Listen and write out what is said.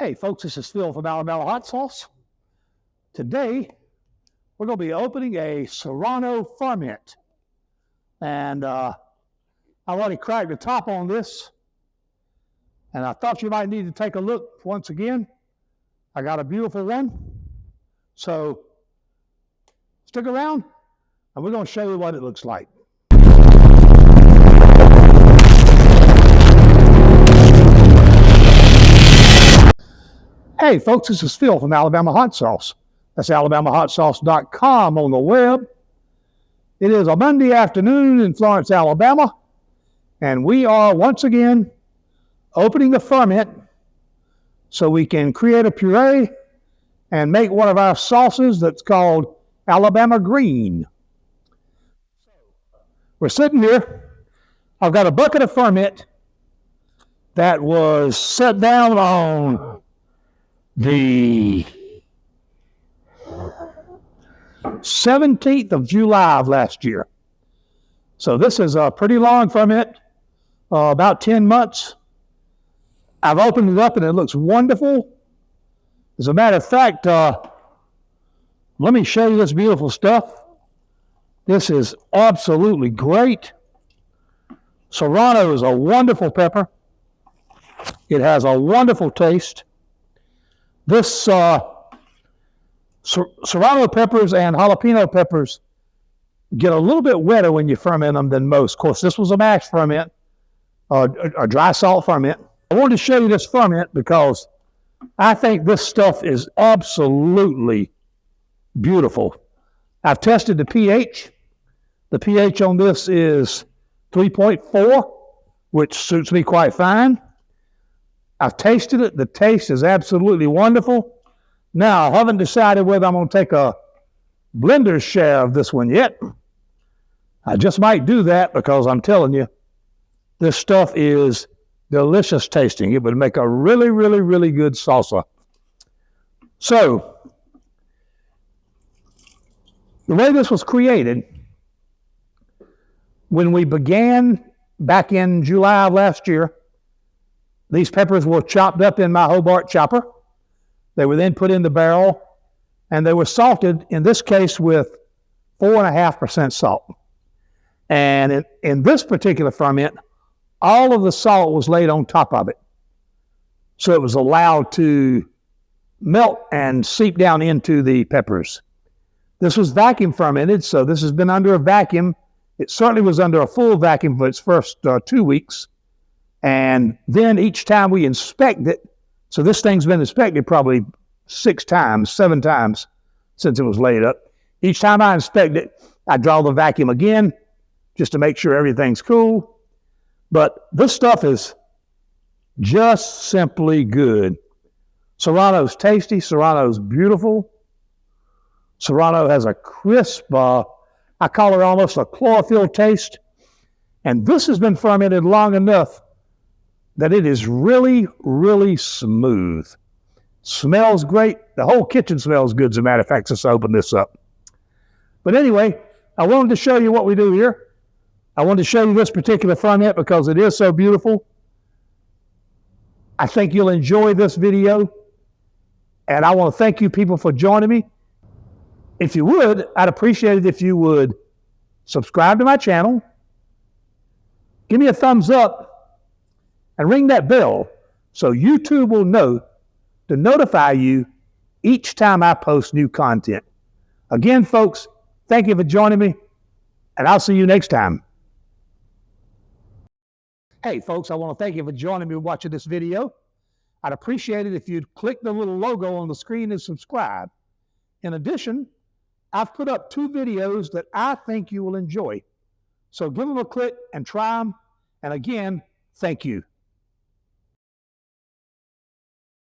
Hey folks, this is Phil from Alabama Hot Sauce. Today, we're going to be opening a Serrano ferment. And I've already cracked the top on this. And I thought you might need to take a look once again. I got a beautiful one. So, stick around, and we're going to show you what it looks like. Hey folks, this is Phil from Alabama Hot Sauce. That's alabamahotsauce.com on the web. It is a Monday afternoon in Florence, Alabama, and we are once again opening the ferment so we can create a puree and make one of our sauces that's called Alabama Green. We're sitting here. I've got a bucket of ferment that was set down on the 17th of July of last year. So this is a pretty long ferment, about 10 months. I've opened it up and it looks wonderful. As a matter of fact, let me show you this beautiful stuff. This is absolutely great. Serrano is a wonderful pepper. It has a wonderful taste. This Serrano peppers and jalapeno peppers get a little bit wetter when you ferment them than most. Of course, this was a mash ferment, a dry salt ferment. I wanted to show you this ferment because I think this stuff is absolutely beautiful. I've tested the pH. The pH on this is 3.4, which suits me quite fine. I've tasted it. The taste is absolutely wonderful. Now, I haven't decided whether I'm going to take a blender's share of this one yet. I just might do that because I'm telling you, this stuff is delicious tasting. It would make a really, really, really good salsa. So, the way this was created, when we began back in July of last year, these peppers were chopped up in my Hobart chopper. They were then put in the barrel, and they were salted, in this case, with 4.5% salt. And in this particular ferment, all of the salt was laid on top of it. So it was allowed to melt and seep down into the peppers. This was vacuum fermented, so this has been under a vacuum. It certainly was under a full vacuum for its first 2 weeks. And then each time we inspect it, so this thing's been inspected probably 7 times since it was laid up. Each time I inspect it, I draw the vacuum again just to make sure everything's cool. But this stuff is just simply good. Serrano's tasty. Serrano's beautiful. Serrano has a crisp, I call it almost a chlorophyll taste. And this has been fermented long enough that it is really, really smooth. Smells great. The whole kitchen smells good, as a matter of fact, since I opened this up. But anyway, I wanted to show you what we do here. I wanted to show you this particular ferment because it is so beautiful. I think you'll enjoy this video. And I want to thank you people for joining me. If you would, I'd appreciate it if you would subscribe to my channel. Give me a thumbs up. And ring that bell so YouTube will know to notify you each time I post new content. Again, folks, thank you for joining me, and I'll see you next time. Hey, folks, I want to thank you for joining me watching this video. I'd appreciate it if you'd click the little logo on the screen and subscribe. In addition, I've put up 2 videos that I think you will enjoy. So give them a click and try them. And again, thank you.